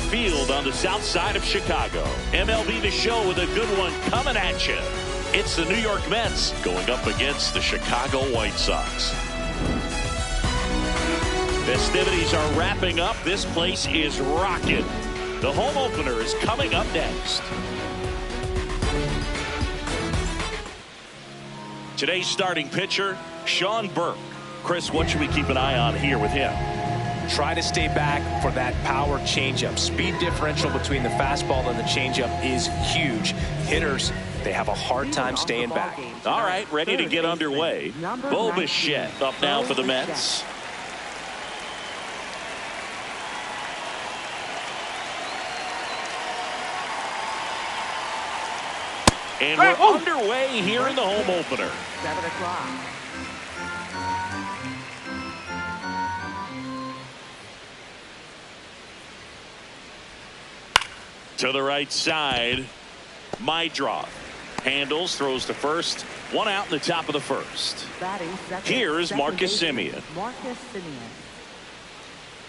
Field on the south side of Chicago. MLB The Show with a good one coming at you. It's the New York Mets going up against the Chicago White Sox. Festivities are wrapping up. This place is rocking. The home opener is coming up next. Today's starting pitcher, Sean Burke. Chris, what should we keep an eye on here with him? Try to stay back for that power changeup. Speed differential between the fastball and the changeup is huge. Hitters, they have a hard time staying back. All right, ready to get underway. Bo Bichette up now for the Mets. And we're underway here in the home opener. 7 o'clock. To the right side, Mydroth handles, throws to first. One out in the top of the first. Here is Marcus Semien.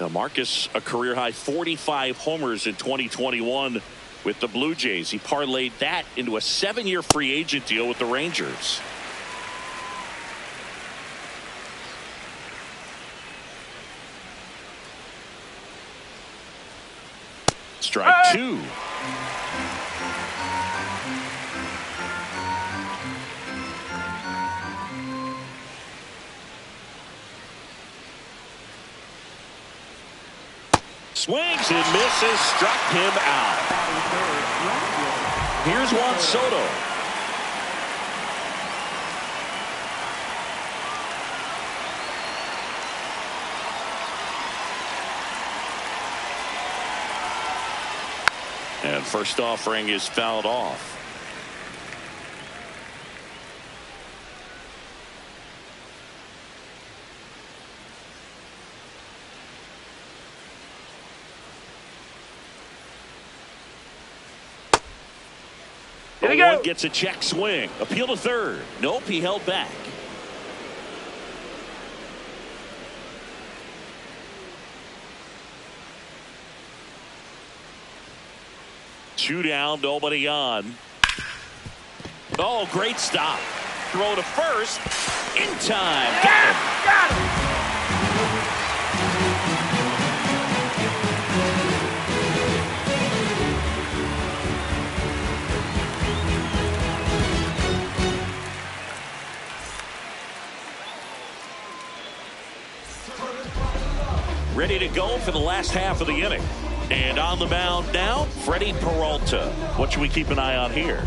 Now Marcus, a career-high 45 homers in 2021 with the Blue Jays. He parlayed that into a 7-year free agent deal with the Rangers. Strike two. Swings and misses, struck him out. Here's Juan Soto. And first offering is fouled off. Here we go. One gets a check swing. Appeal to third. Nope, he held back. Two down, nobody on. Oh, great stop. Throw to first. In time. Got him. Got him. Ready to go for the last half of the inning. And on the mound now, Freddie Peralta. What should we keep an eye on here?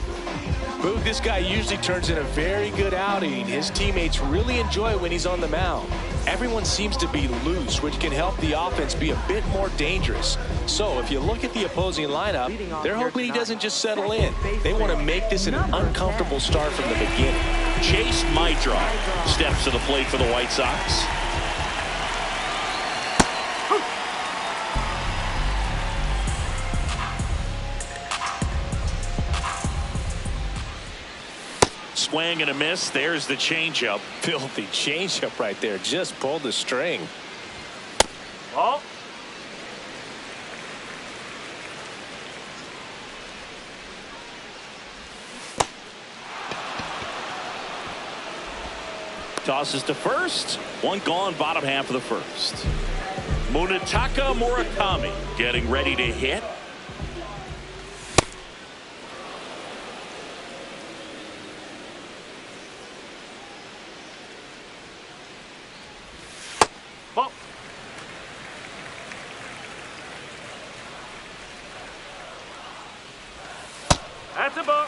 Boog, this guy usually turns in a very good outing. His teammates really enjoy when he's on the mound. Everyone seems to be loose, which can help the offense be a bit more dangerous. So if you look at the opposing lineup, they're hoping he doesn't just settle in. They want to make this an uncomfortable start from the beginning. Chase Mydroth steps to the plate for the White Sox. Swing and a miss. There's the changeup. Filthy changeup right there. Just pulled the string. Oh. Tosses to first. One gone, bottom half of the first. Munetaka Murakami getting ready to hit. That's a ball.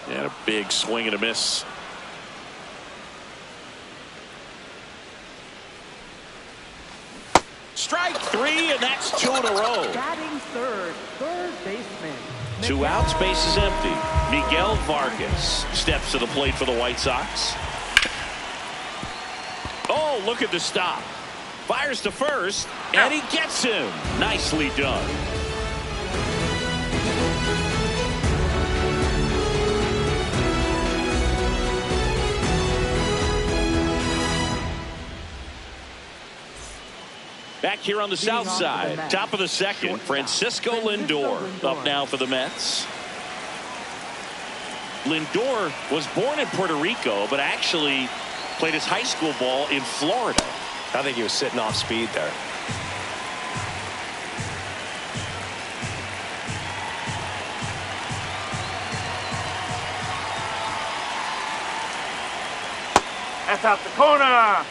And a big swing and a miss. Strike three, and that's two in a row. Batting third baseman. Two outs, base is empty. Miguel Vargas steps to the plate for the White Sox. Oh, look at the stop. Fires to first, and he gets him. Nicely done. Back here on the south side, top of the second, Francisco Lindor up now for the Mets. Lindor was born in Puerto Rico, but actually played his high school ball in Florida. I think he was sitting off speed there. That's out the corner.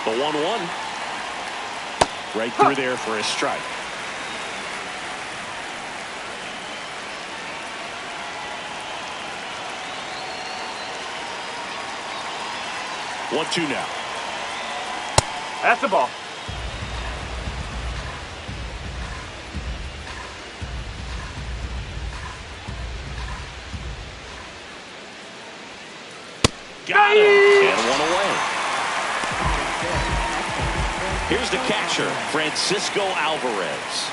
The 1-1. Right through there for a strike. One, two now. That's the ball. Got him. And one away. Here's the catcher, Francisco Alvarez.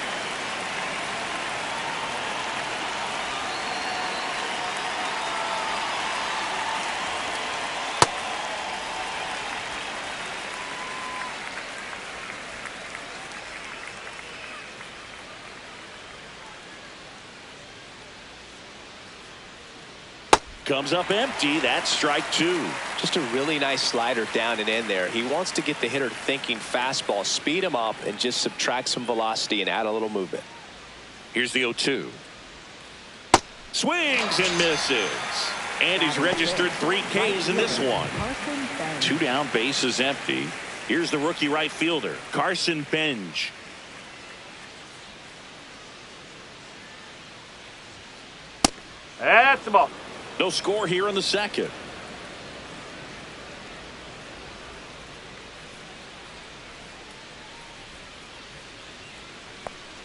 Comes up empty. That's strike two. Just a really nice slider down and in there. He wants to get the hitter thinking fastball, speed him up, and just subtract some velocity and add a little movement. Here's the 0-2. Swings and misses. And he's registered 3 Ks in this one. 2 down, bases empty. Here's the rookie right fielder, Carson Bench. That's the ball. No score here in the second.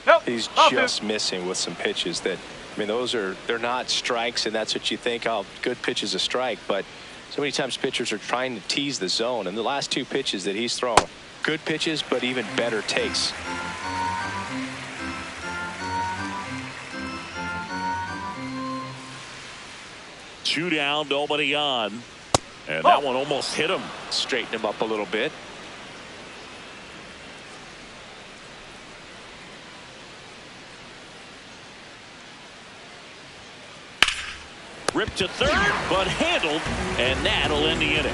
Nope. He's just missing with some pitches that, I mean, they're not strikes, and that's what you think, oh, good pitch is a strike. But so many times pitchers are trying to tease the zone, and the last 2 pitches that he's thrown, good pitches, but even better takes. Two down, nobody on. And that one almost hit him. Straighten him up a little bit. Ripped to third, but handled, and that'll end the inning.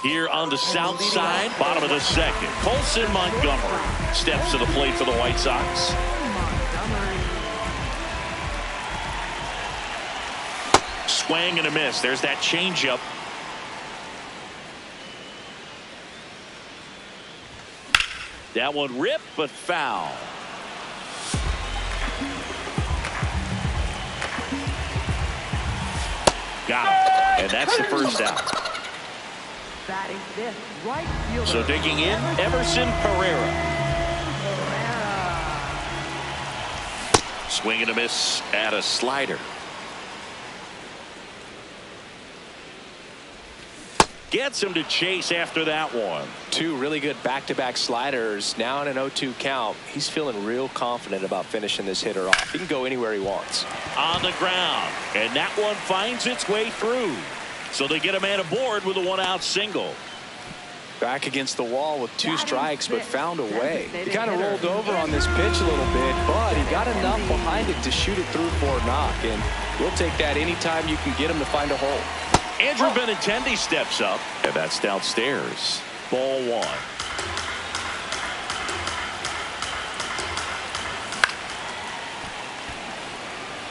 Here on the south side, bottom of the second, Colson Montgomery steps to the plate for the White Sox. Swing and a miss. There's that changeup. That one ripped, but foul. Got him. And that's the first out. So digging in, Everson Pereira. Swing and a miss at a slider. Gets him to chase after that one. 2 really good back-to-back sliders. Now in an 0-2 count. He's feeling real confident about finishing this hitter off. He can go anywhere he wants. On the ground. And that one finds its way through. So they get a man aboard with a 1-out single. Back against the wall with 2 strikes, but found a way. He kind of rolled over on this pitch a little bit, but he got enough behind it to shoot it through for a knock. And we'll take that anytime you can get him to find a hole. Andrew Benintendi steps up, and that's downstairs. Ball 1.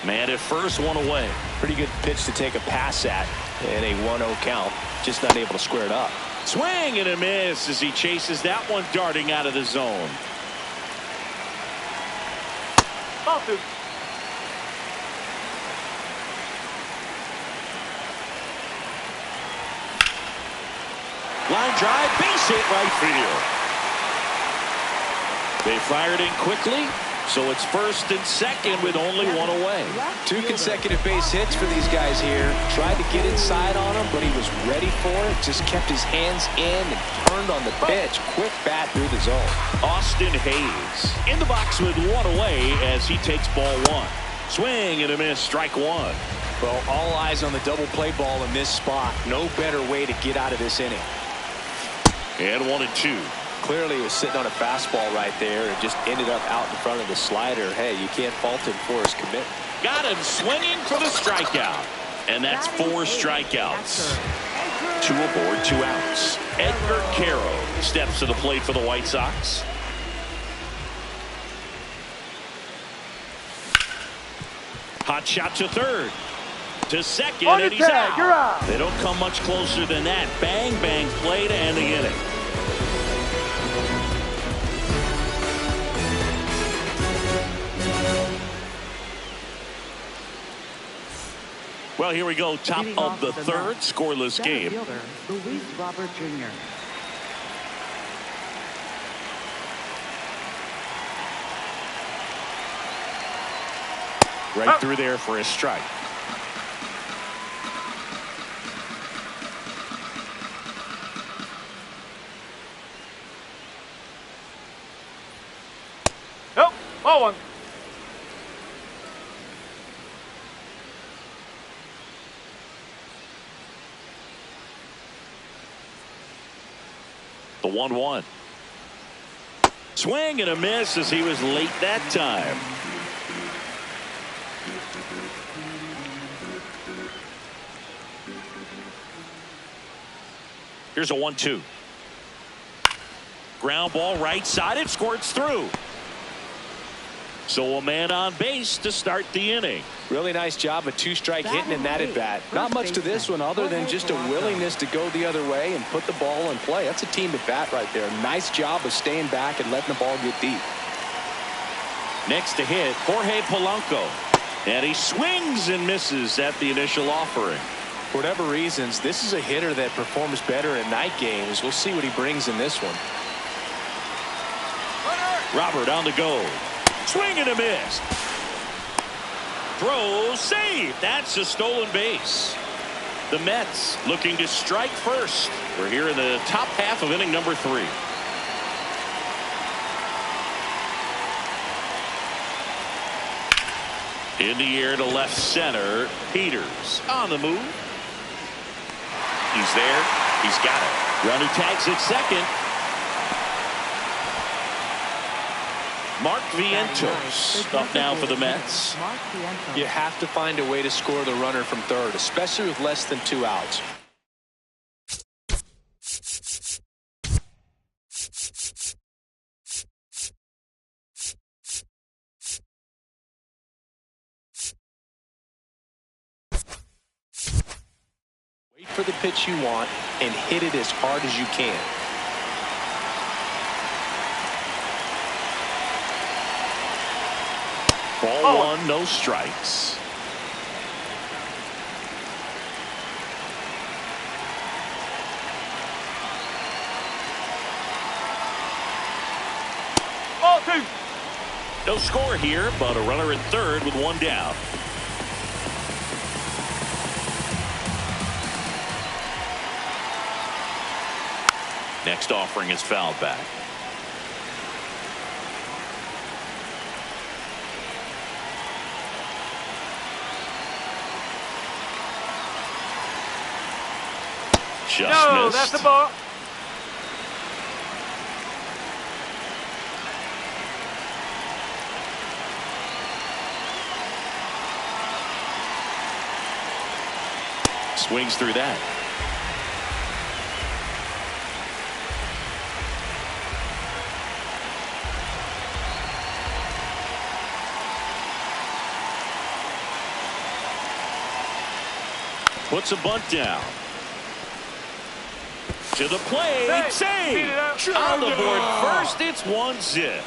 Man at first, 1 away. Pretty good pitch to take a pass at in a 1-0 count. Just not able to square it up. Swing and a miss as he chases that one darting out of the zone. Ball 2. Line drive, base hit right field. They fired in quickly, So it's first and second with only one away. 2 consecutive base hits for these guys here. Tried to get inside on him, but he was ready for it. Just kept his hands in and turned on the pitch. Quick bat through the zone. Austin Hayes in the box with one away as he takes ball one. Swing and a miss, strike one. Well, all eyes on the double play ball in this spot. No better way to get out of this inning. And 1-2. Clearly he was sitting on a fastball right there and just ended up out in front of the slider. Hey, you can't fault him for his commitment. Got him swinging for the strikeout. And that's 4 strikeouts. 2 aboard, 2 outs. Edgar Quero steps to the plate for the White Sox. Hot shot to third. To second, and he's out. You're out. They don't come much closer than that. Bang, bang play to end the inning. Well, here we go. Top of the third, scoreless game. Luis Robert Jr. Right through there for a strike. Nope. Ball one. The 1-1. Swing and a miss as he was late that time. Here's a 1-2. Ground ball right side. It squirts through. So a man on base to start the inning. Really nice job of 2-strike hitting in that at bat. Not much to this one other than just a willingness to go the other way and put the ball in play. That's a team at bat right there. Nice job of staying back and letting the ball get deep. Next to hit, Jorge Polanco. And he swings and misses at the initial offering. For whatever reasons, this is a hitter that performs better in night games. We'll see what he brings in this one. Robert on the go. Swing and a miss. Throw, save. That's a stolen base. The Mets looking to strike first. We're here in the top half of inning number 3. In the air to left center. Peters on the move. He's there. He's got it. Runner tags at second. Mark Vientos up now for the Mets. You have to find a way to score the runner from third, especially with less than 2 outs. Wait for the pitch you want and hit it as hard as you can. Ball 1, no strikes. Ball 2. No score here, but a runner at third with 1 down. Next offering is fouled back. Just No, missed. that's the ball. Swings through that. Puts a bunt down. To the plate. Save. On the board first. It's 1-0.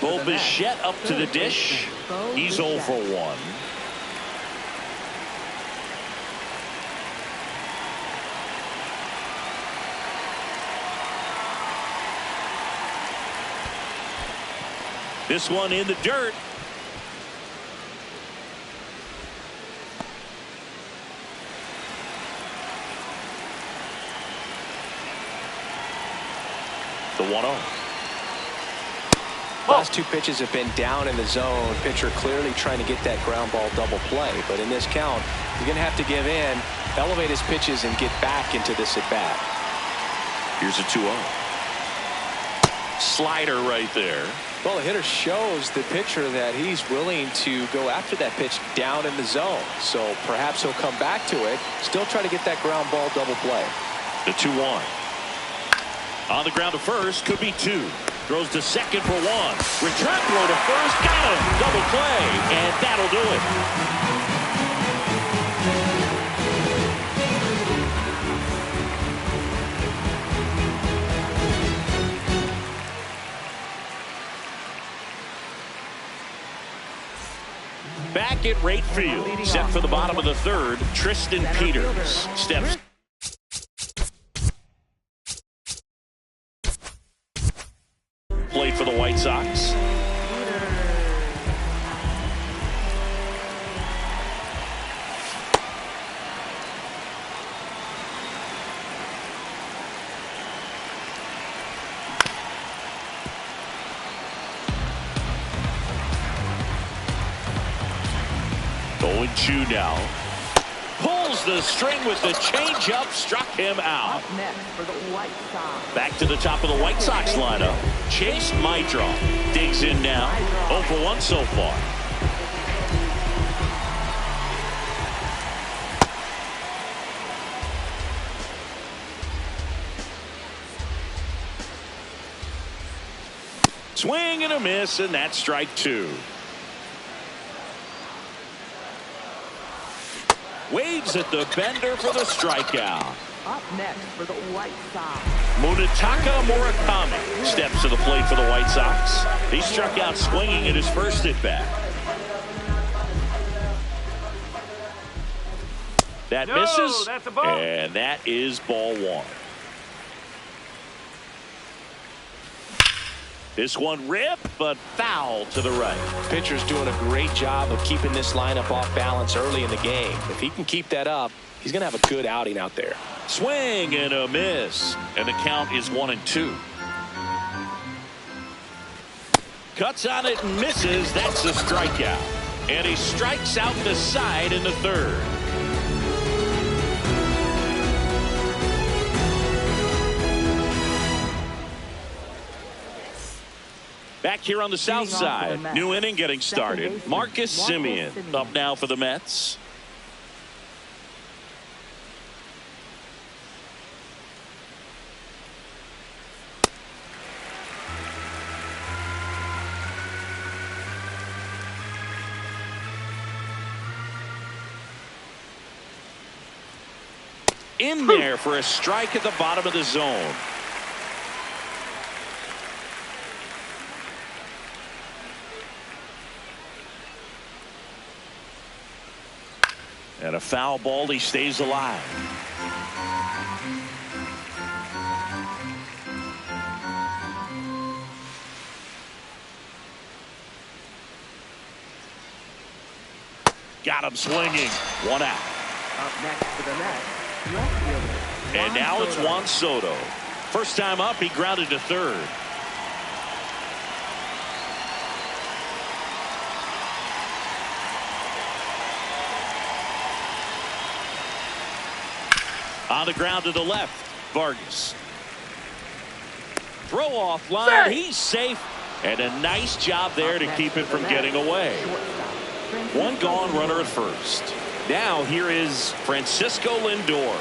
Bo Bichette up to the dish. He's 0 for 1. This one in the dirt. The 1-0. Last two pitches have been down in the zone. Pitcher clearly trying to get that ground ball double play. But in this count, you're going to have to give in, elevate his pitches, and get back into this at bat. Here's a 2-0. Slider right there. Well, the hitter shows the pitcher that he's willing to go after that pitch down in the zone. So perhaps he'll come back to it. Still try to get that ground ball double play. The 2-1. On the ground to first, could be 2. Throws to second for 1. Return throw to first, got him. Double play, and that'll do it. Back at right field, set for the bottom of the third, Tristan Peters steps. Played for the White Sox. Going 2 now. Pulls the string with the changeup, struck him out. Up next for the White Sox. Back to the top of the White Sox lineup. Chase Meidroth digs in now. 0 for 1 so far. Swing and a miss, and that's strike 2. Waves at the bender for the strikeout. Up next for the White Sox. Munetaka Murakami steps to the plate for the White Sox. He struck out swinging at his first at bat. That misses, that's a ball. And that is ball 1. This one ripped, but foul to the right. Pitcher's doing a great job of keeping this lineup off balance early in the game. If he can keep that up, he's going to have a good outing out there. Swing and a miss, and the count is 1-2. Cuts on it and misses. That's a strikeout, and he strikes out the side in the third. Back here on the south side, new inning getting started. Marcus Semien up now for the Mets. In there for a strike at the bottom of the zone. And a foul ball, he stays alive. Got him swinging. 1 out. Up next for the Mets. Left fielder. And now it's Juan Soto. First time up, he grounded to third. On the ground to the left, Vargas. Throw off line, he's safe. And a nice job there to keep it from getting away. 1 gone, runner at first. Now here is Francisco Lindor.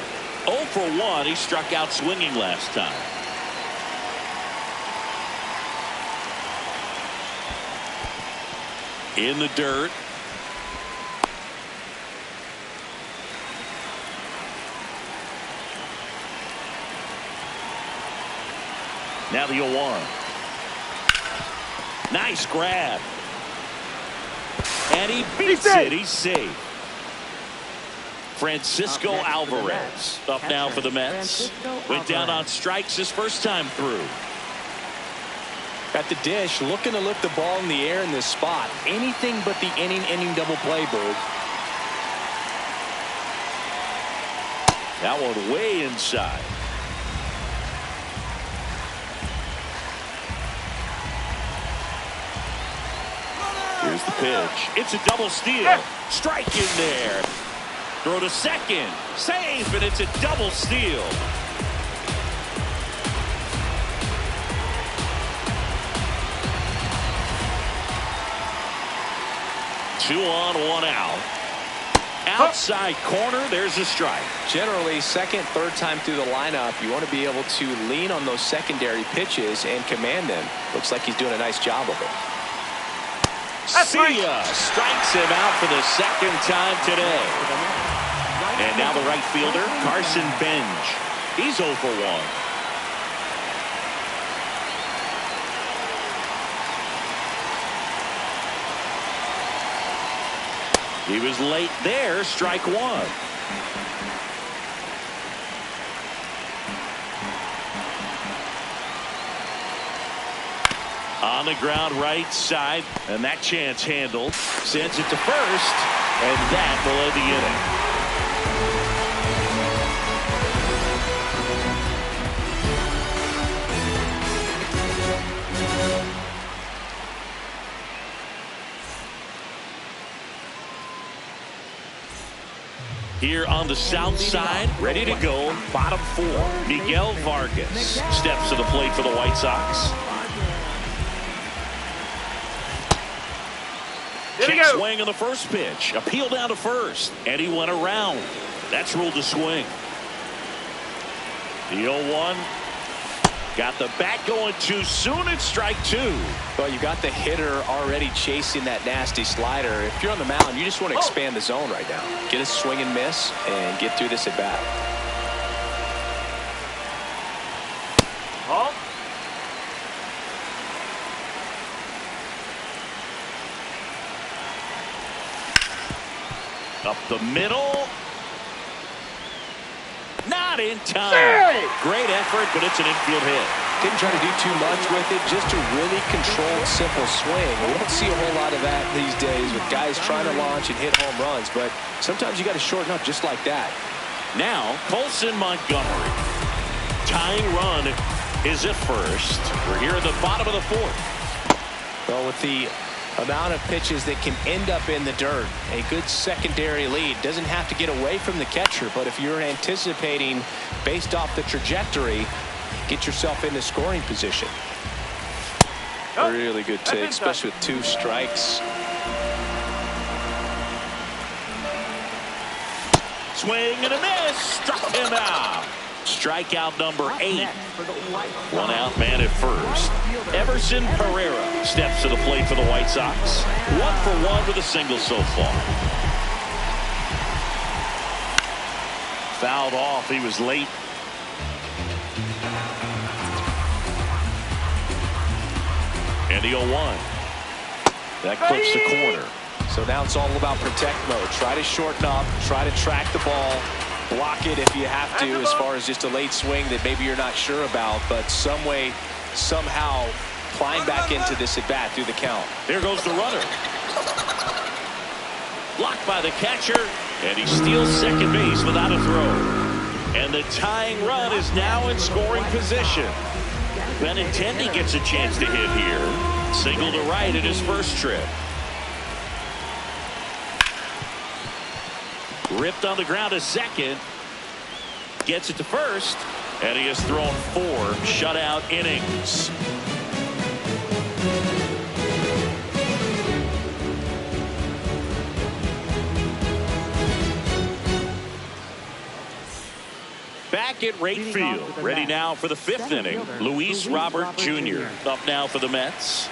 0 for 1, he struck out swinging last time. In the dirt. Now the 0-1. Nice grab. And he beats it. He's safe. Francisco Alvarez up now for the Mets. Went down on strikes his first time through. At the dish, looking to lift the ball in the air in this spot. Anything but the inning double play, Boog. That one way inside. Here's the pitch. It's a double steal. Strike in there. Throw to second. Safe, and it's a double steal. 2 on, 1 out. Outside corner, there's a strike. Generally, second, third time through the lineup, you want to be able to lean on those secondary pitches and command them. Looks like he's doing a nice job of it. See ya. Strikes him out for the second time today. And now the right fielder, Carson Benj. He's 0 for 1. He was late there, strike 1. On the ground right side, and that chance handled. Sends it to first, and that will end the inning. Here on the south side, ready to go, bottom 4. Miguel Vargas steps to the plate for the White Sox. Check swing on the first pitch. Appeal down to first, and he went around. That's ruled a swing. The 0-1. Got the bat going too soon. It's strike 2. Well, you got the hitter already chasing that nasty slider. If you're on the mound, you just want to expand the zone right now. Get a swing and miss and get through this at bat. Up the middle. Not in time. Great effort, but it's an infield hit. Didn't try to do too much with it, just a really controlled, simple swing. We don't see a whole lot of that these days with guys trying to launch and hit home runs, but sometimes you got to shorten up just like that. Now, Colson Montgomery. Tying run is at first. We're here at the bottom of the 4th. Well, with the amount of pitches that can end up in the dirt, a good secondary lead. Doesn't have to get away from the catcher, but if you're anticipating based off the trajectory, get yourself into scoring position. Really good take, especially with 2 strikes. Swing and a miss. Struck him out. Strikeout number 8. 1 out, man at first. Everson Pereira steps to the plate for the White Sox. 1 for 1 with a single so far. Fouled off. He was late. And the 0-1. That clips the corner. So now it's all about protect mode. Try to shorten up. Try to track the ball. Block it if you have to, as far as just a late swing that maybe you're not sure about, but some way, somehow climb back into this at bat through the count. There goes the runner. Blocked by the catcher, and he steals second base without a throw. And the tying run is now in scoring position. Benintendi gets a chance to hit here. Single to right in his first trip. Ripped on the ground to second. Gets it to first. And he has thrown 4 shutout innings. Back at right field. Ready now for the 5th inning. Luis Robert Jr. up now for the Mets.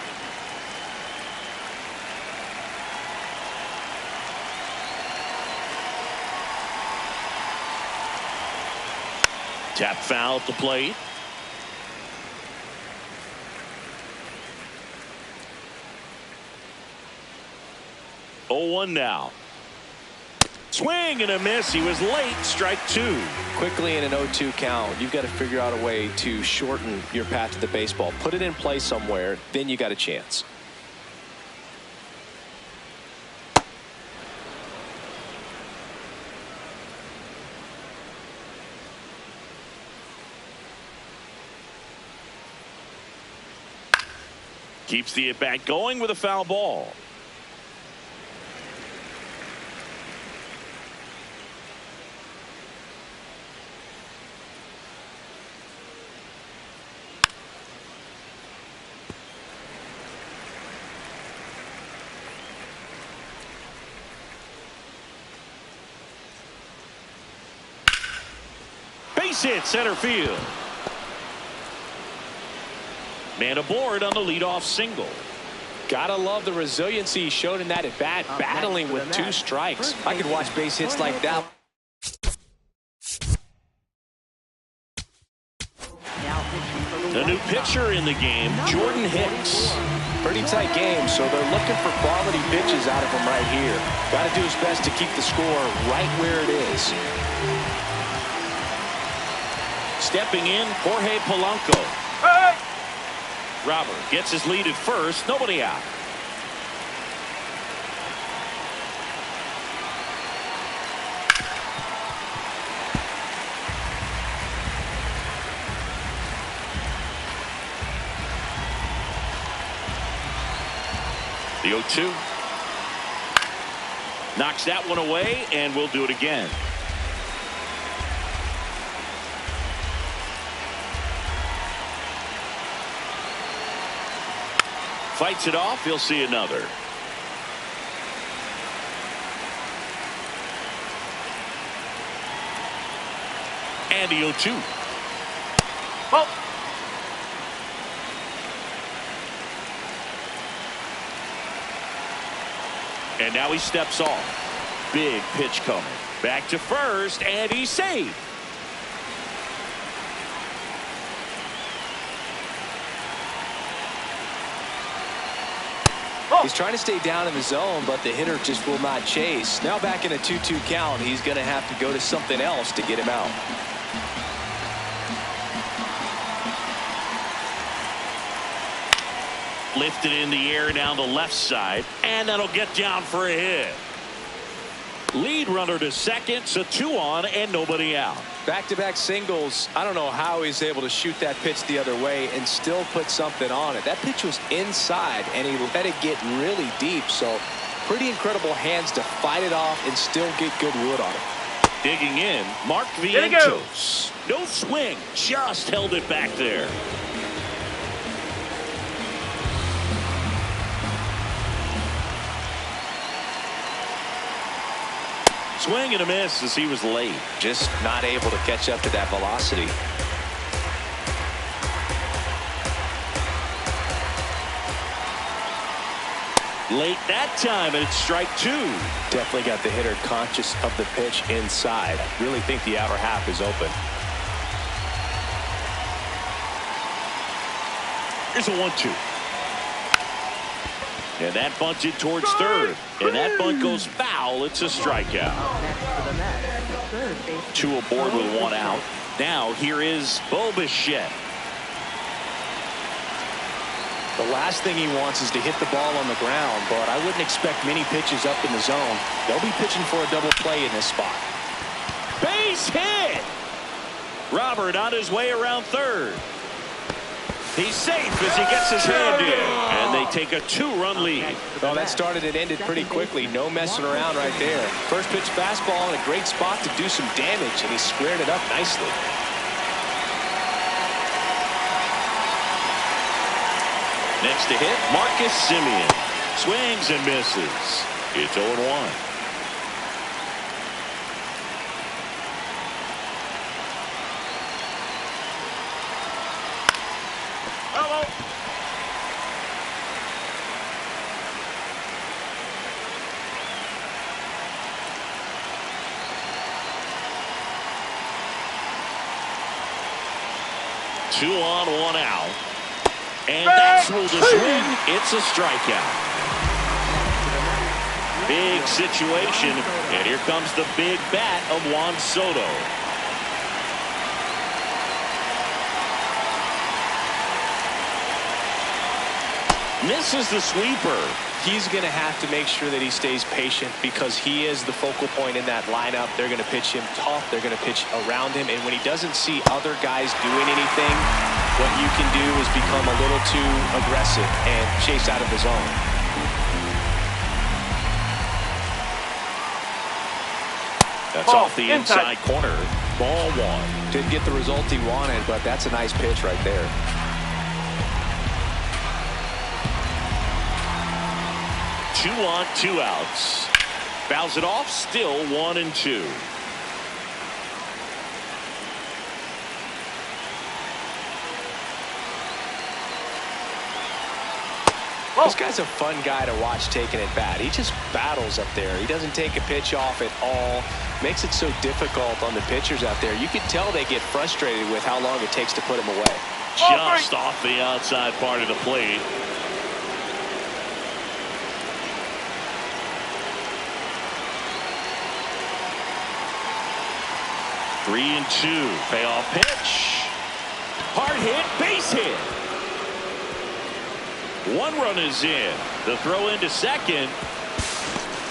Tap foul at the plate. Oh, 1 now. Swing and a miss. He was late. Strike two. Quickly in an 0-2 count, you've got to figure out a way to shorten your path to the baseball. Put it in play somewhere, then you got a chance. Keeps the at-bat going with a foul ball. Base hit center field. Man aboard on the leadoff single. Gotta love the resiliency he showed in that at bat, battling with 2 strikes. I could watch base hits like that. The new pitcher in the game, Jordan Hicks. Pretty tight game, so they're looking for quality pitches out of him right here. Got to do his best to keep the score right where it is. Stepping in, Jorge Polanco. Hey! Robert gets his lead at first. Nobody out. The 0-2. Knocks that one away, and we'll do it again. Fights it off. He'll see another. And the 0-2. Oh! And now he steps off. Big pitch coming. Back to first, and he's safe. He's trying to stay down in the zone, but the hitter just will not chase. Now back in a 2-2 count, he's going to have to go to something else to get him out. Lifted in the air down the left side, and that'll get down for a hit. Lead runner to second, so 2 on and nobody out. Back-to-back singles. I don't know how he's able to shoot that pitch the other way and still put something on it. That pitch was inside, and he let it get really deep. So pretty incredible hands to fight it off and still get good wood on it. Digging in, Mark Vientos. No swing, just held it back there. Swing and a miss as he was late. Just not able to catch up to that velocity. Late that time, and it's strike 2. Definitely got the hitter conscious of the pitch inside. Really think the outer half is open. Here's a 1-2. And that bunted towards third. And that bunt goes foul. It's a strikeout. 2 aboard with 1 out. Now here is Bo Bichette. The last thing he wants is to hit the ball on the ground, but I wouldn't expect many pitches up in the zone. They'll be pitching for a double play in this spot. Base hit. Robert on his way around third. He's safe as he gets his hand in, and they take a 2-run lead. Well, that started and ended pretty quickly. No messing around right there. First pitch fastball in a great spot to do some damage, and he squared it up nicely. Next to hit, Marcus Semien. Swings and misses. It's 0-1. Hello. Two on, 1 out. And that's ruled a swing. It's a strikeout. Big situation, and here comes the big bat of Juan Soto. Misses the sweeper. He's going to have to make sure that he stays patient because he is the focal point in that lineup. They're going to pitch him tough. They're going to pitch around him. And when he doesn't see other guys doing anything, what you can do is become a little too aggressive and chase out of the zone. That's off the inside corner. Ball one. Didn't get the result he wanted, but that's a nice pitch right there. 2 on, 2 outs. Fouls it off, still 1-2. This guy's a fun guy to watch taking at bat. He just battles up there. He doesn't take a pitch off at all. Makes it so difficult on the pitchers out there. You can tell they get frustrated with how long it takes to put him away. Just off the outside part of the plate. Three and 2. Payoff pitch. Hard hit, base hit. 1 run is in. The throw into second.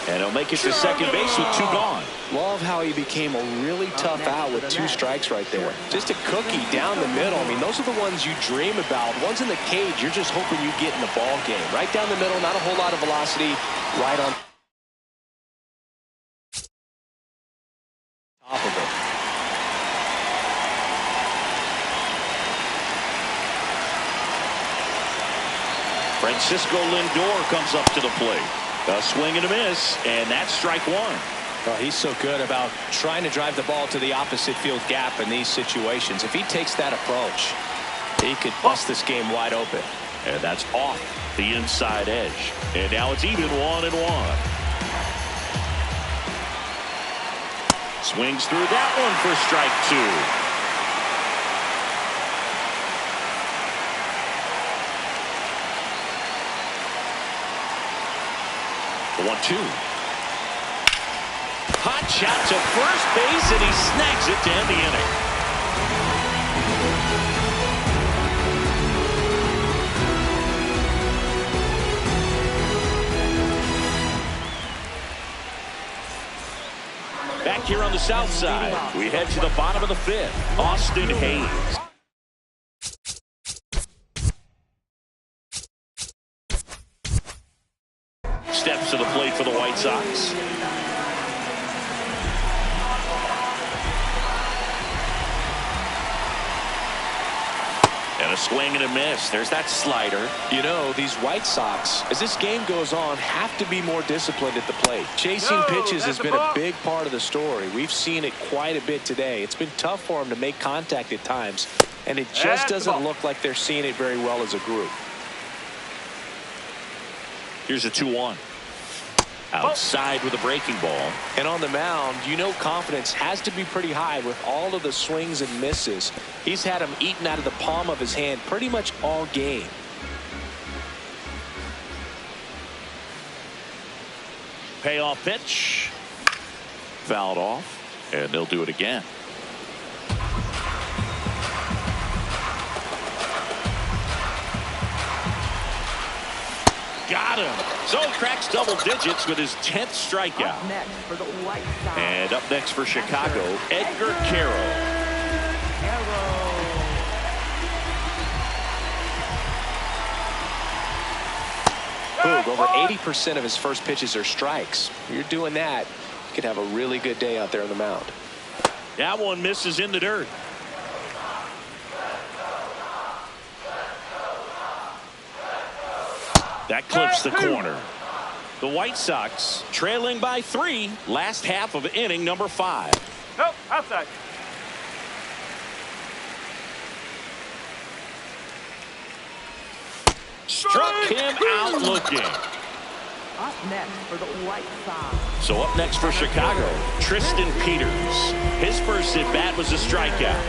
And he'll make it to second base with 2 gone. Love how he became a really tough out with 2 strikes right there. Just a cookie down the middle. I mean, those are the ones you dream about. Ones in the cage, you're just hoping you get in the ball game. Right down the middle, not a whole lot of velocity. Right on top of it. Francisco Lindor comes up to the plate. A swing and a miss, and that's strike 1. Well, he's so good about trying to drive the ball to the opposite field gap in these situations. If he takes that approach, he could bust this game wide open. And that's off the inside edge. And now it's even 1-1. Swings through that one for strike 2. The 1-2. Hot shot to first base, and he snags it to end the inning. Back here on the south side, we head to the bottom of the 5th. Austin Hayes. Steps to the plate for the White Sox. And a swing and a miss. There's that slider. You know, these White Sox, as this game goes on, have to be more disciplined at the plate. Chasing pitches has been a big part of the story. We've seen it quite a bit today. It's been tough for them to make contact at times, and it just doesn't look like they're seeing it very well as a group. Here's a 2-1. Outside with a breaking ball. And on the mound, you know confidence has to be pretty high with all of the swings and misses. He's had them eaten out of the palm of his hand pretty much all game. Payoff pitch. Fouled off, and they'll do it again. Got him. So cracks double digits with his 10th strikeout. Up next for the White Sox. And up next for Chicago, Edgar Carroll. Boog, over 80% of his first pitches are strikes. You're doing that, you could have a really good day out there on the mound. That one misses in the dirt. That clips the corner. The White Sox trailing by 3, last half of inning number 5. Nope, outside. Struck him out looking. Up next for the White Sox. So up next for Chicago, Tristan Peters. His first at bat was a strikeout.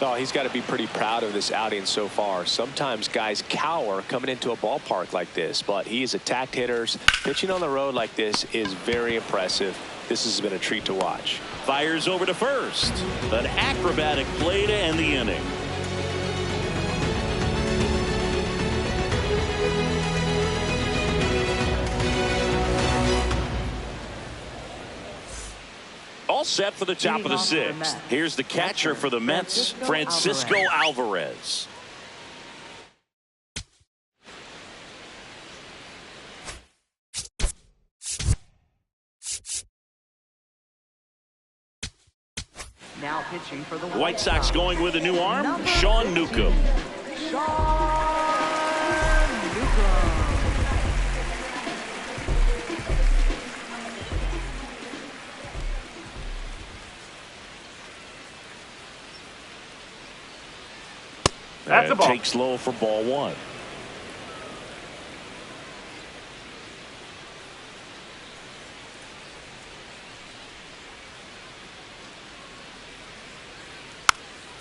Oh, he's got to be pretty proud of this outing so far. Sometimes guys cower coming into a ballpark like this, but he's attacked hitters. Pitching on the road like this is very impressive. This has been a treat to watch. Fires over to first. An acrobatic play to end the inning. All set for the top of the sixth. Here's the catcher for the Mets, Francisco Alvarez. Now pitching for the White Sox going with a new arm, Sean Newcomb. That's a ball. Takes low for ball one.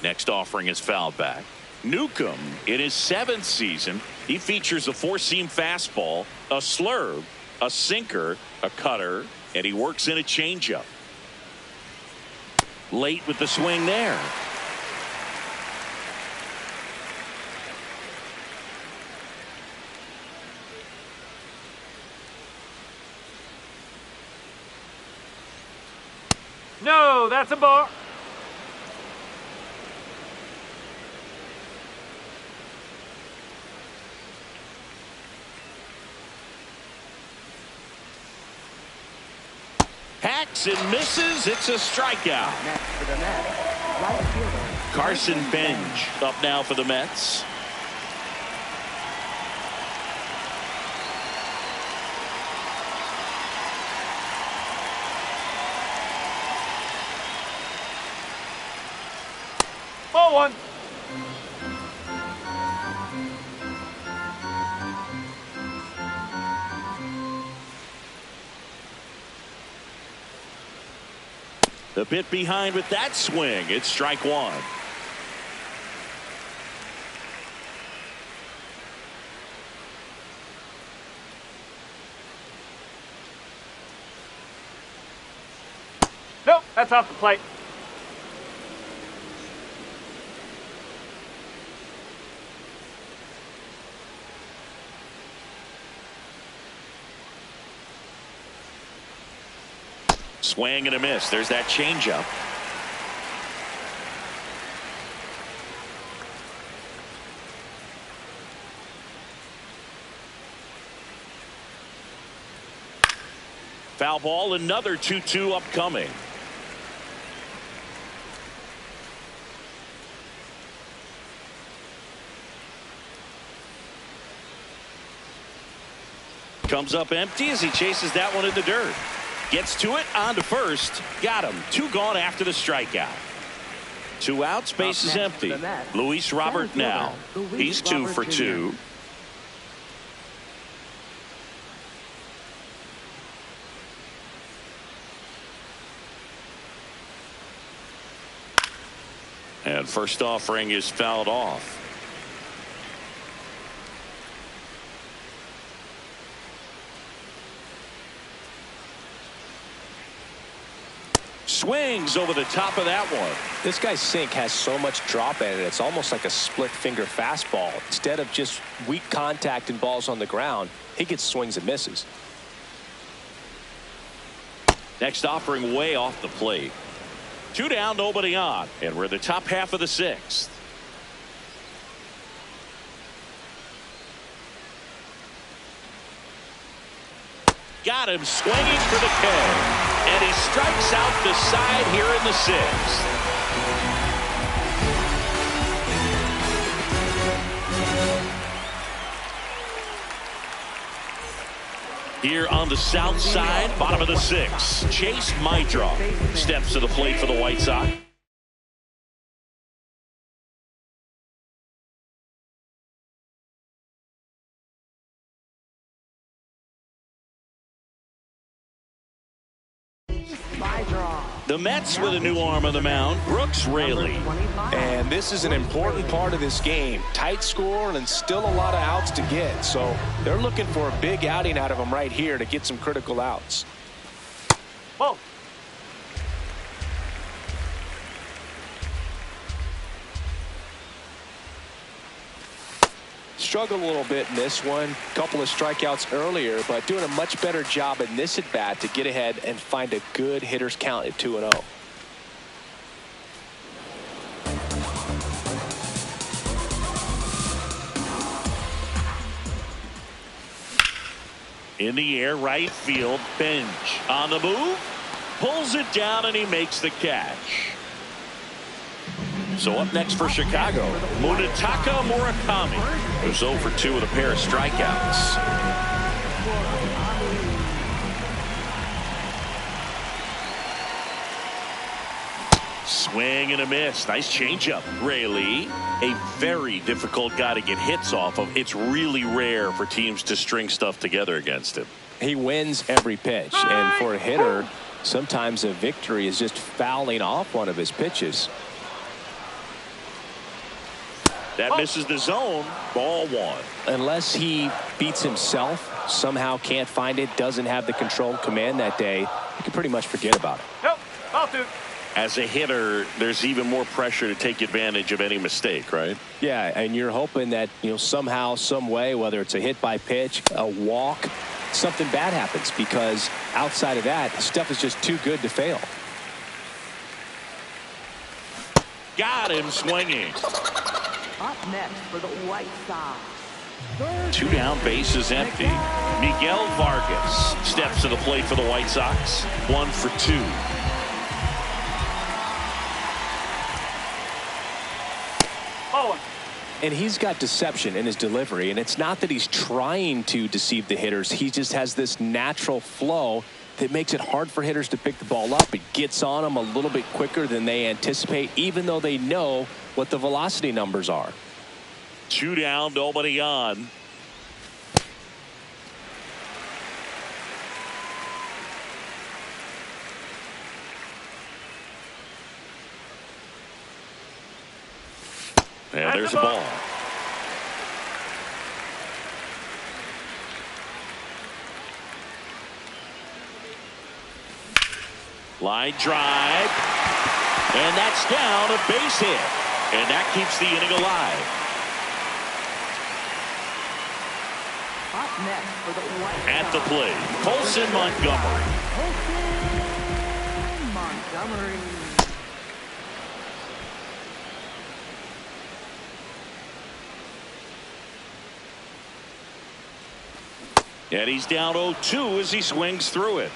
Next offering is fouled back. Newcomb, in his 7th season, he features a four-seam fastball, a slurve, a sinker, a cutter, and he works in a changeup. Late with the swing there. No, that's a ball. Hacks and misses. It's a strikeout. Next for the Mets, right fielder Carson Bench up now for the Mets. Ball one. The bit behind with that swing. It's strike one. Nope, that's off the plate. Swing and a miss. There's that changeup. Foul ball. Another 2-2 upcoming. Comes up empty as he chases that one in the dirt. Gets to it, on to first. Got him. 2 gone after the strikeout. 2 outs, base is empty. Luis Robert now. He's 2 for 2. And first offering is fouled off. Swings over the top of that one. This guy's sink has so much drop in it. It's almost like a split finger fastball. Instead of just weak contact and balls on the ground, he gets swings and misses. Next offering way off the plate. 2 down, nobody on, and we're the top half of the 6th. Got him swinging for the K, and he strikes out the side here in the 6th. Here on the south side, bottom of the 6th, Chase Meidroth steps to the plate for the White Sox. My draw. The Mets with a new arm on the mound, Brooks Raley. And this is an important part of this game. Tight score and still a lot of outs to get. So they're looking for a big outing out of him right here to get some critical outs. Whoa. Struggled a little bit in this one. Couple of strikeouts earlier, but doing a much better job in this at bat to get ahead and find a good hitter's count at 2-0. In the air, right field, Bench on the move, pulls it down, and he makes the catch. So up next for Chicago, Munetaka Murakami, who's 0 for 2 with a pair of strikeouts. Swing and a miss. Nice changeup. Raley, a very difficult guy to get hits off of. It's really rare for teams to string stuff together against him. He wins every pitch, and for a hitter, sometimes a victory is just fouling off one of his pitches. That misses the zone. Ball 1. Unless he beats himself, somehow can't find it, doesn't have the controlled command that day, you can pretty much forget about it. Nope. Ball 2. As a hitter, there's even more pressure to take advantage of any mistake, right? Yeah, and you're hoping that, somehow, some way, whether it's a hit by pitch, a walk, something bad happens, because outside of that, stuff is just too good to fail. Got him swinging. Up next for the White Sox. 2 down, base is empty. Miguel Vargas steps to the plate for the White Sox. 1 for 2. Ball 1. And he's got deception in his delivery, and it's not that he's trying to deceive the hitters. He just has this natural flow that makes it hard for hitters to pick the ball up. It gets on them a little bit quicker than they anticipate, even though they know what the velocity numbers are. 2 down, nobody on. And there's a ball. Line drive. And that's down, a base hit. And that keeps the inning alive. Up next for the White Sox. At the plate, Colson Montgomery. Colson Montgomery. And he's down 0-2 as he swings through it.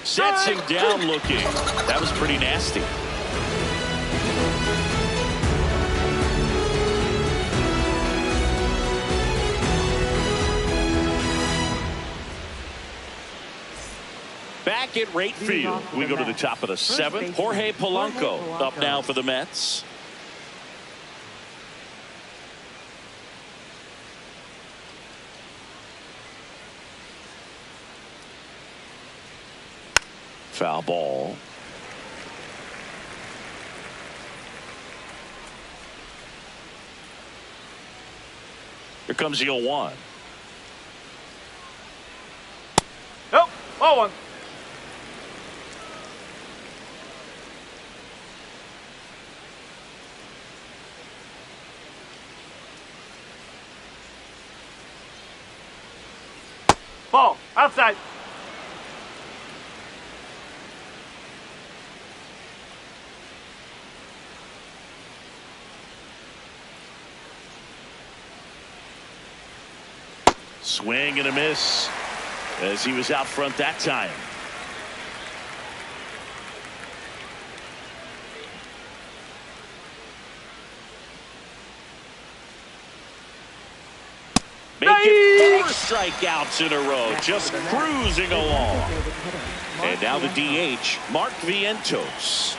Sets him down looking. That was pretty nasty. Back at right field, we go to the top of the 7th. Jorge Polanco up now for the Mets. Foul ball. Here comes the 0-1. Nope. Ball 1. Ball. Outside. Swing and a miss as he was out front that time. Make it 4 strikeouts in a row, just cruising along. And now the DH, Mark Vientos.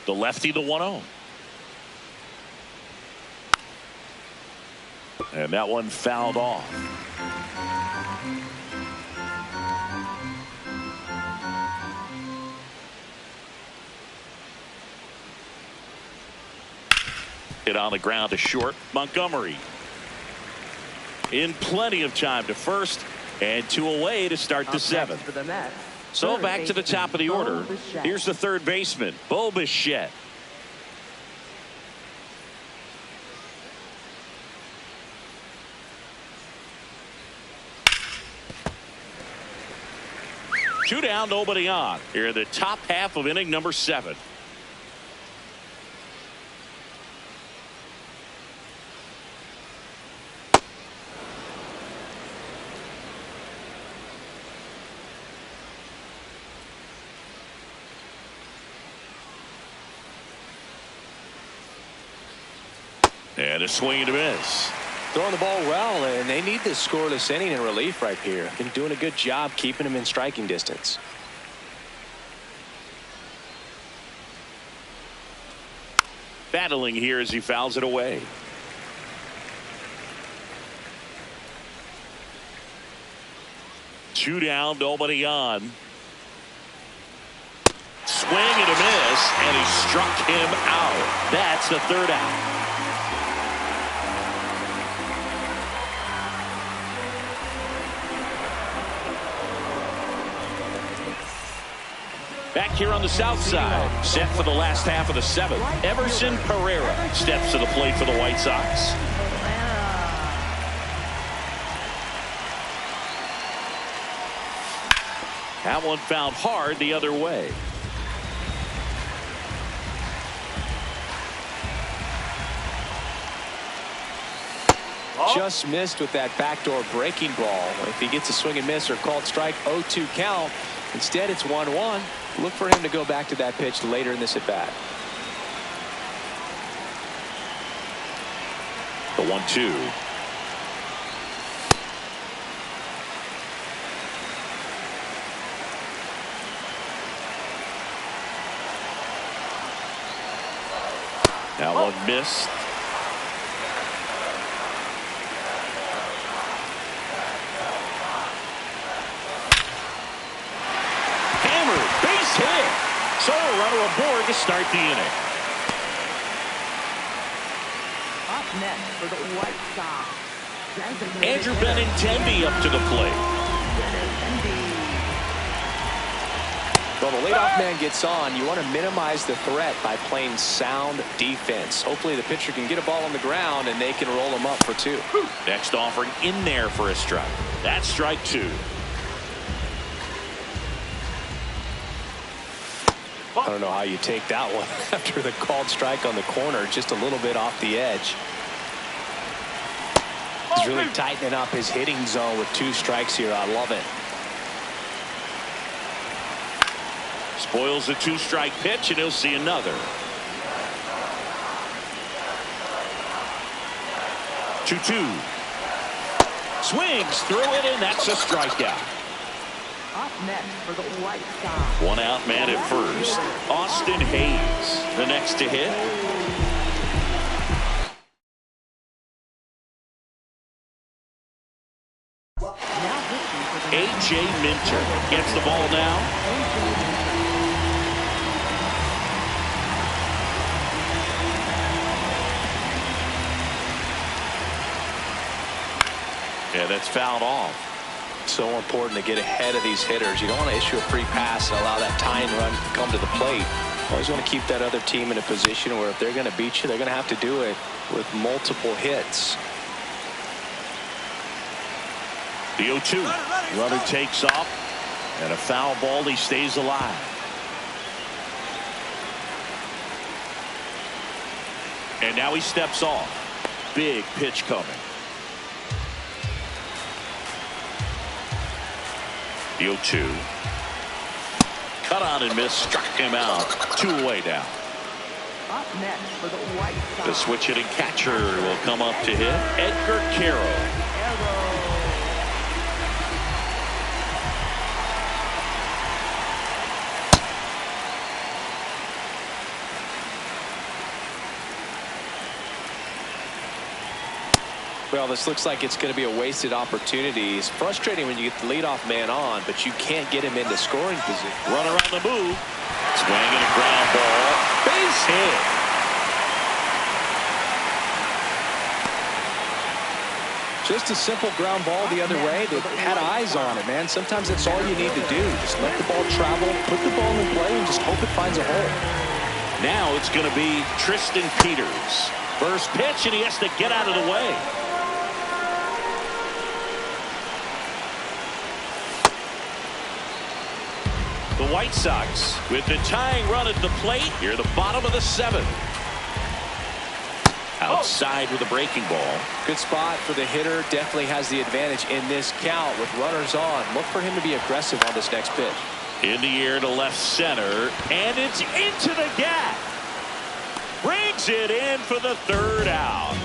The lefty, the 1-0. And that one fouled off. Hit on the ground to short. Montgomery in plenty of time to first, and 2 away to start the 7th. So back to the top of the order. Here's the third baseman, Bo Bichette. Two down, nobody on. Here in the top half of inning number 7. And a swing and a miss. Throwing the ball well, and they need this scoreless inning in relief right here. Been doing a good job keeping them in striking distance. Battling here as he fouls it away. Two down, nobody on. Swing and a miss, and he struck him out. That's the third out. Back here on the south side, set for the last half of the 7th. Everson Pereira steps to the plate for the White Sox. That one fouled hard the other way. Just missed with that backdoor breaking ball. If he gets a swing and miss or called strike, 0-2 count. Instead, it's 1-1. Look for him to go back to that pitch later in this at bat. The 1-2. That one missed. So a runner aboard to start the inning. Up next for the White Sox, Andrew Benintendi up to the plate. Well, the leadoff man gets on. You want to minimize the threat by playing sound defense. Hopefully the pitcher can get a ball on the ground and they can roll him up for 2. Next offering in there for a strike. That's strike 2. I don't know how you take that one after the called strike on the corner, just a little bit off the edge. He's really tightening up his hitting zone with 2 strikes here. I love it. Spoils a 2-strike pitch, and he'll see another. 2-2. Swings through it, and that's a strikeout. Up next for the White Sox, 1 out man at first. Austin Hayes, the next to hit. A.J. Minter gets the ball now. Yeah, that's fouled off. So important to get ahead of these hitters. You don't want to issue a free pass and allow that tying run to come to the plate. Always want to keep that other team in a position where if they're going to beat you, they're going to have to do it with multiple hits. The 0-2. Runner takes off, and a foul ball. He stays alive. And now he steps off. Big pitch coming. The 0-2. Cut on and miss. Struck him out. 2 away now. Up next for the White Sox, The switch hitting catcher will come up to hit. Edgar Quero. Well, this looks like it's going to be a wasted opportunity. It's frustrating when you get the leadoff man on, but you can't get him into scoring position. Runner on the move. Swinging a ground ball. Base hit. Just a simple ground ball the other way that had eyes on it, man. Sometimes that's all you need to do. Just let the ball travel, put the ball in play, and just hope it finds a hole. Now it's going to be Tristan Peters. First pitch, and he has to get out of the way. The White Sox with the tying run at the plate here at the bottom of the 7th. Outside with a breaking ball. Good spot for the hitter. Definitely has the advantage in this count with runners on. Look for him to be aggressive on this next pitch. In the air to left center, and it's into the gap. Brings it in for the 3rd out.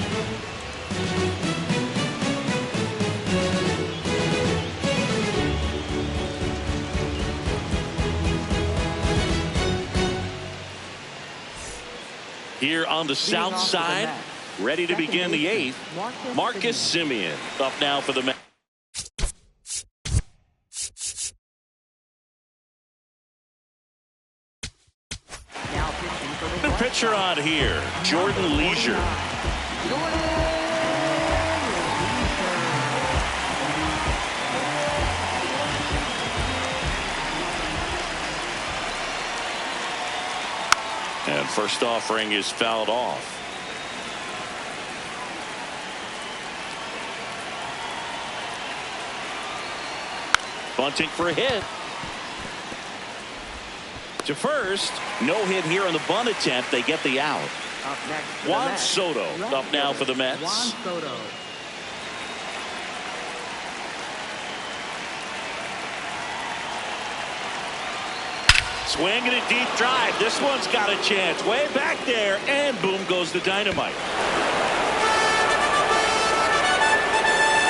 Here on the south side, ready to begin the 8th, Marcus Semien up now for the Mets. The pitcher on here, Jordan Leisure. And first offering is fouled off. Bunting for a hit. To first, no hit here on the bunt attempt. They get the out. Juan Soto up now for the Mets. Juan Soto. Swinging a deep drive. This one's got a chance. Way back there, and boom goes the dynamite.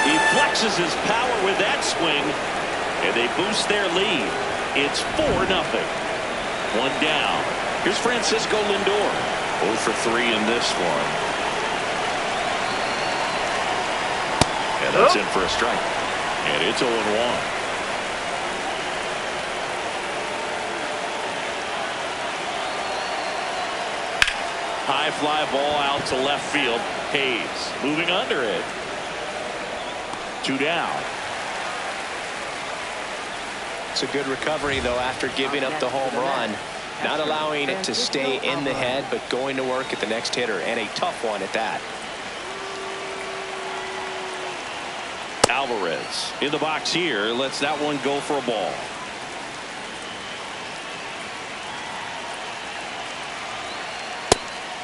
He flexes his power with that swing, and they boost their lead. It's 4-0. One down. Here's Francisco Lindor. 0 for 3 in this one. And that's in for a strike. And it's 0-1. High fly ball out to left field. Hayes moving under it. 2 down. It's a good recovery, though, after giving up the home run. Not allowing it to stay in the head, but going to work at the next hitter, and a tough one at that. Alvarez in the box here. Lets that one go for a ball.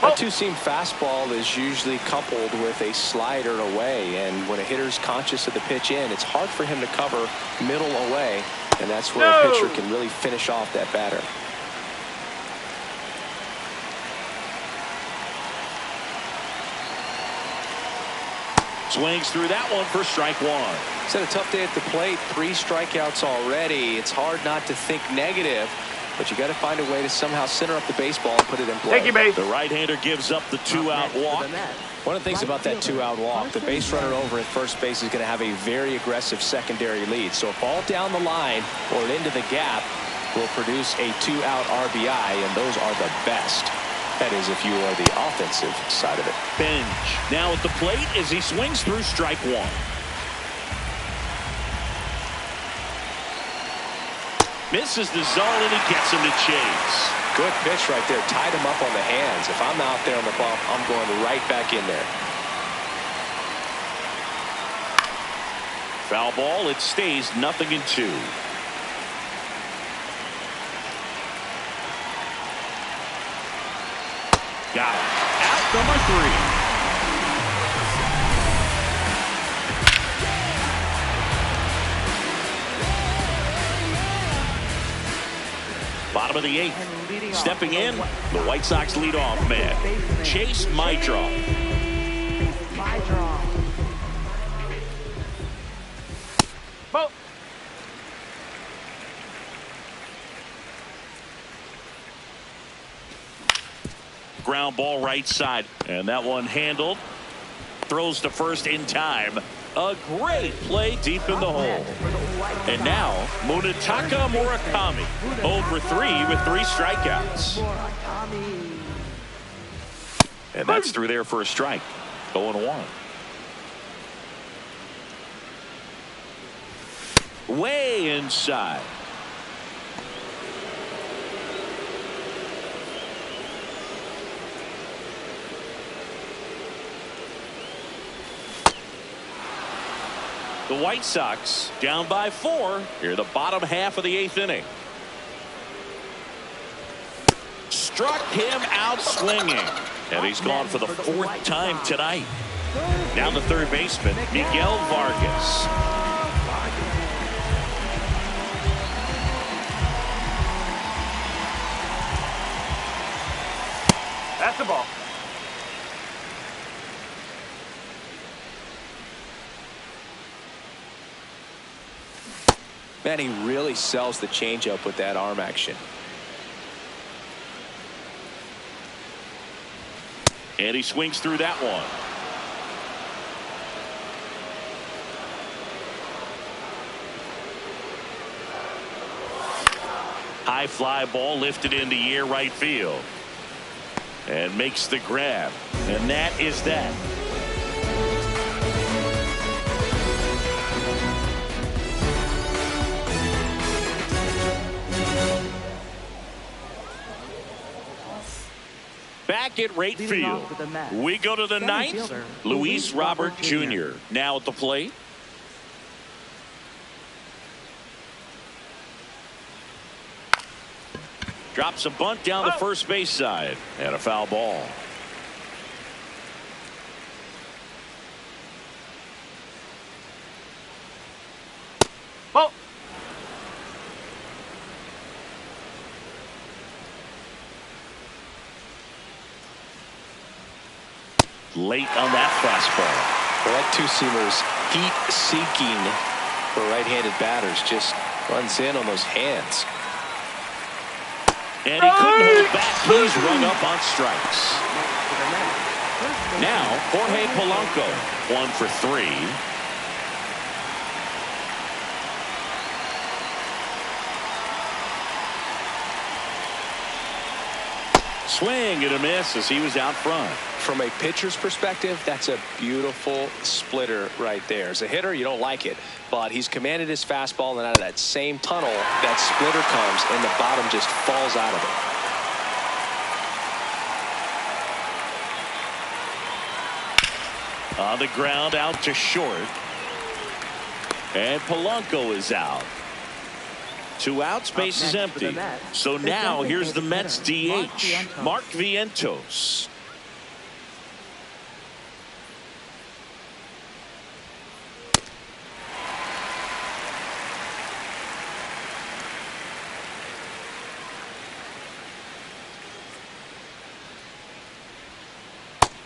A two-seam fastball is usually coupled with a slider away, and when a hitter's conscious of the pitch in, it's hard for him to cover middle away, and that's where a pitcher can really finish off that batter. Swings through that one for strike 1. It's had a tough day at the plate. 3 strikeouts already. It's hard not to think negative, but you got to find a way to somehow center up the baseball and put it in play. Take your base. The right-hander gives up the 2-out walk. One of the things about that 2-out walk, the base runner over at first base is going to have a very aggressive secondary lead. So a ball down the line or into the gap will produce a 2-out RBI, and those are the best. That is, if you are the offensive side of it. Bench now at the plate as he swings through strike 1. Misses the zone, and he gets him to chase. Good pitch right there. Tied him up on the hands. If I'm out there on the bump, I'm going right back in there. Foul ball. It stays 0-2. Got him. Out number 3. Bottom of the 8th. Stepping in, the White Sox leadoff man, Chase Meidroth. Ball. Ground ball right side, and that one handled. throws to first in time. A great play deep in the hole. And now, Munetaka Murakami, 0 for 3 with 3 strikeouts. And that's through there for a strike. 0-1. Way inside. The White Sox down by 4 here, the bottom half of the 8th inning. Struck him out swinging, and he's gone for the 4th time tonight. Now the third baseman, Miguel Vargas. That's the ball. Man, he really sells the changeup with that arm action. And he swings through that one. High fly ball lifted in the air right field. And makes the grab. And that is that. Back at right field, we go to the 9th. Luis Robert Jr. now at the plate. Drops a bunt down the first base side, and a foul ball. Ball. Late on that fastball. Well, that two-seamer's heat-seeking for right-handed batters. Just runs in on those hands. And he couldn't hold back. He's rung up on strikes. Now, Jorge Polanco, 1 for 3. Swing and a miss as he was out front. From a pitcher's perspective, that's a beautiful splitter right there. As a hitter, you don't like it, but he's commanded his fastball, and out of that same tunnel, that splitter comes, and the bottom just falls out of it. On the ground, out to short. And Polanco is out. 2 outs, base is empty. So now here's the Mets DH, Mark Vientos.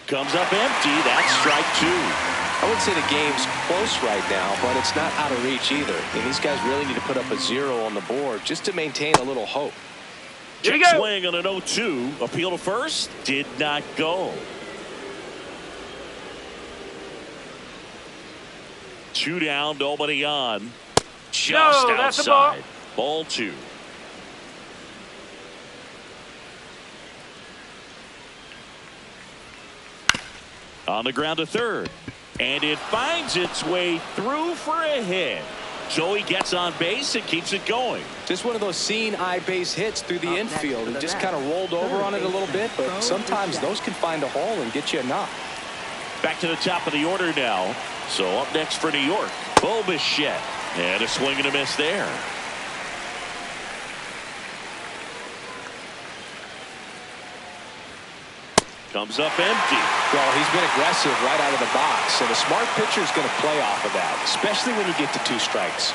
Comes up empty. That's strike 2. I would say the game's close right now, but it's not out of reach either. And these guys really need to put up a 0 on the board just to maintain a little hope. Check swing on an 0-2. Appeal to first. Did not go. 2 down, nobody on. Just outside. Ball 2. On the ground to third. And it finds its way through for a hit. So he gets on base and keeps it going. Just one of those seeing eye base hits through the infield. He just kind of rolled over on it a little bit, but sometimes those can find a hole and get you a knock. Back to the top of the order now. So up next for New York, Bo Bichette. And a swing and a miss there. Comes up empty. Well, he's been aggressive right out of the box, and a smart pitcher is going to play off of that, especially when you get to 2 strikes.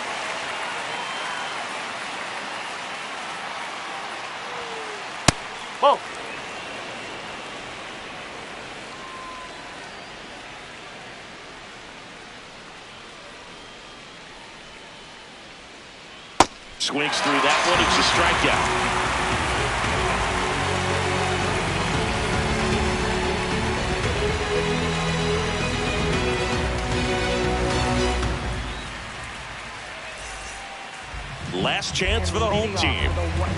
Ball. Swings through that one. It's a strikeout. Last chance for the home team.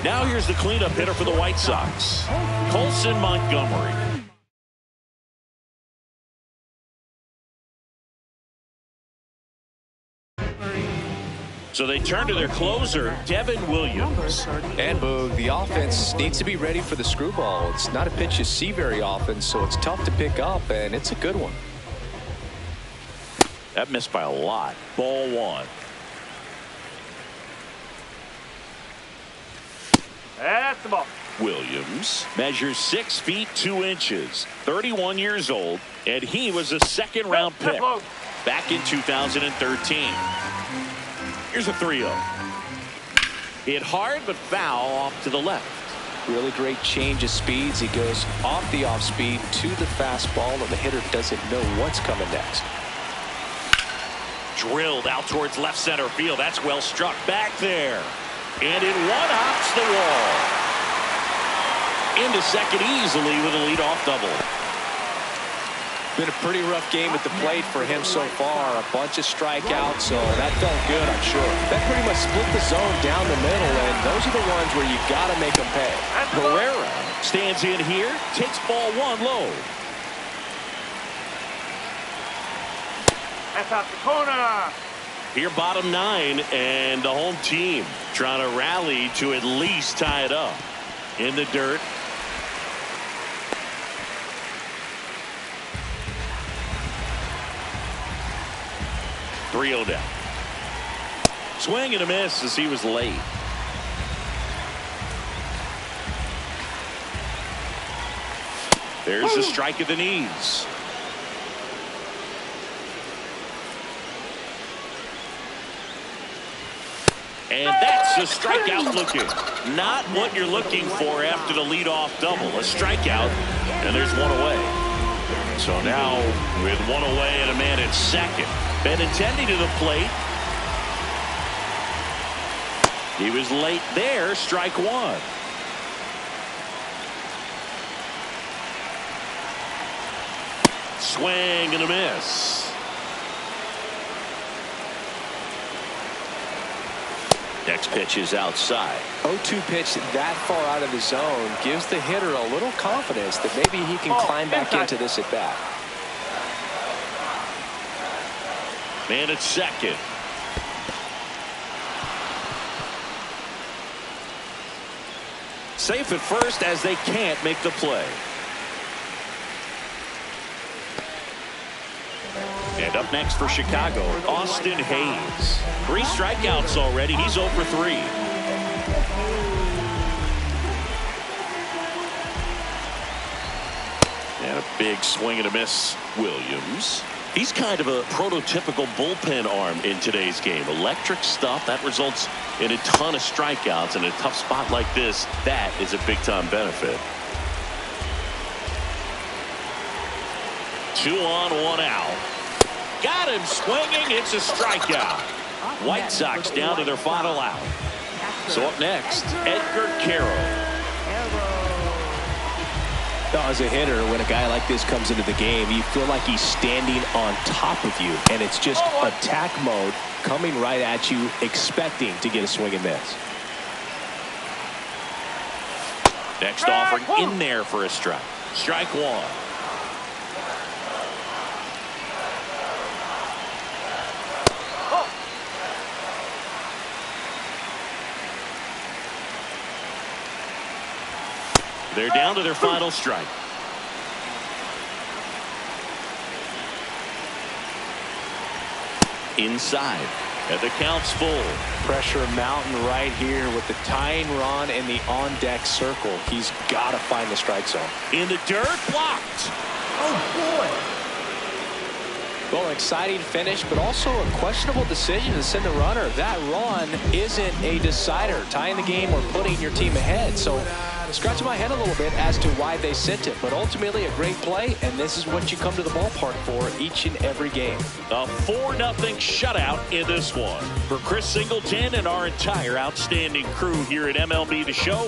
Now here's the cleanup hitter for the White Sox, Colson Montgomery. So they turn to their closer, Devin Williams. And Boog, the offense needs to be ready for the screwball. It's not a pitch you see very often, so it's tough to pick up, and it's a good one. That missed by a lot. Ball one. That's the ball. Williams measures 6 feet 2 inches, 31 years old, and he was a second-round pick back in 2013. Here's a 3-0. Hit hard but foul off to the left. Really great change of speeds. He goes off the off speed to the fastball, and the hitter doesn't know what's coming next. Drilled out towards left center field. That's well struck back there. And it one-hops the wall. Into second easily with a leadoff double. Been a pretty rough game at the plate for him so far. A bunch of strikeouts, so that felt good, I'm sure. That pretty much split the zone down the middle, and those are the ones where you got to make them pay. Herrera stands in here, takes ball one low. That's out the corner. Here bottom 9, and the home team trying to rally to at least tie it up. In the dirt. .3-0 down. Swing and a miss as he was late. There's a strike at the knees. And that's a strikeout looking. Not what you're looking for after the leadoff double. A strikeout, and there's one away. So now with one away and a man at second. Benintendi to the plate. He was late there. Strike one. Swing and a miss. Next pitch is outside. 0-2 pitch that far out of the zone gives the hitter a little confidence that maybe he can climb back into this at bat. Man at second. Safe at first as they can't make the play. And up next for Chicago, Austin Hayes. 3 strikeouts already. He's 0 for 3. And a big swing and a miss. Williams. He's kind of a prototypical bullpen arm in today's game. Electric stuff that results in a ton of strikeouts. In a tough spot like this, that is a big-time benefit. 2 on, 1 out. Got him swinging. It's a strikeout. White Sox down to their final out. So up next, Edgar Quero. As a hitter, when a guy like this comes into the game, you feel like he's standing on top of you, and it's just attack mode coming right at you, expecting to get a swing and miss. Next offering in there for a strike. Strike one. They're down to their final strike. Inside. And the count's full. Pressure mountain right here with the tying run in the on-deck circle. He's got to find the strike zone. In the dirt, blocked. Oh, boy. Well, exciting finish, but also a questionable decision to send a runner. That run isn't a decider, tying the game or putting your team ahead. So scratching my head a little bit as to why they sent it, but ultimately a great play, and this is what you come to the ballpark for each and every game. A 4-0 shutout in this one. For Chris Singleton and our entire outstanding crew here at MLB The Show.